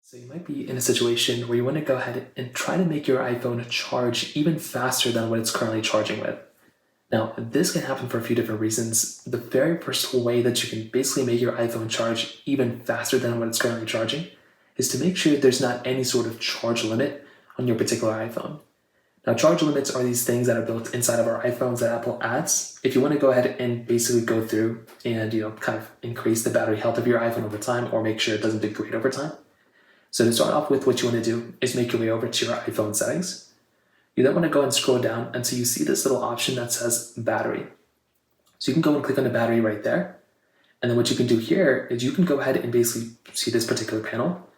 So you might be in a situation where you want to go ahead and try to make your iPhone charge even faster than what it's currently charging with. Now, this can happen for a few different reasons. The very first way that you can basically make your iPhone charge even faster than what it's currently charging is to make sure there's not any sort of charge limit on your particular iPhone. Now, charge limits are these things that are built inside of our iPhones that Apple adds. If you want to go ahead and basically go through and kind of increase the battery health of your iPhone over time or make sure it doesn't degrade over time. So to start off with, what you want to do is make your way over to your iPhone settings. You then want to go and scroll down until you see this little option that says battery. So you can go and click on the battery right there. And then what you can do here is you can go ahead and basically see this particular panel.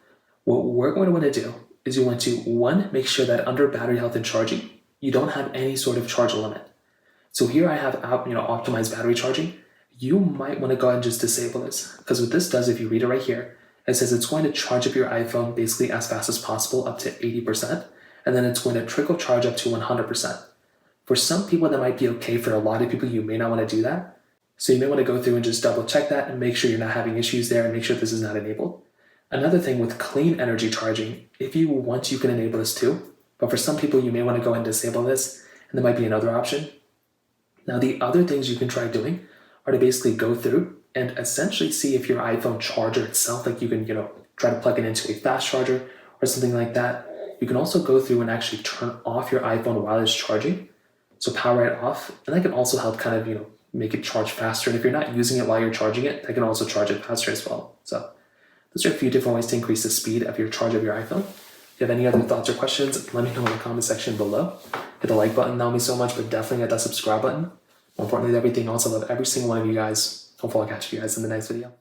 What we're going to want to do is you want to, one, make sure that under battery health and charging, you don't have any sort of charge limit. So here I have optimized battery charging. You might want to go ahead and just disable this, because what this does, if you read it right here, it says it's going to charge up your iPhone basically as fast as possible, up to 80%, and then it's going to trickle charge up to 100%. For some people, that might be okay. For a lot of people, you may not want to do that. So you may want to go through and just double check that and make sure you're not having issues there and make sure this is not enabled. Another thing with clean energy charging, if you want, you can enable this too. But for some people, you may want to go ahead and disable this, and there might be another option. Now, the other things you can try doing are to basically go through and essentially see if your iPhone charger itself, like you can, try to plug it into a fast charger or something like that. You can also go through and actually turn off your iPhone while it's charging. So power it off, and that can also help kind of, make it charge faster. And if you're not using it while you're charging it, that can also charge it faster as well. So those are a few different ways to increase the speed of your charge of your iPhone. If you have any other thoughts or questions, let me know in the comment section below. Hit the like button, that would mean so much, but definitely hit that subscribe button. More importantly than everything else, I love every single one of you guys. Hopefully I'll catch you guys in the next video.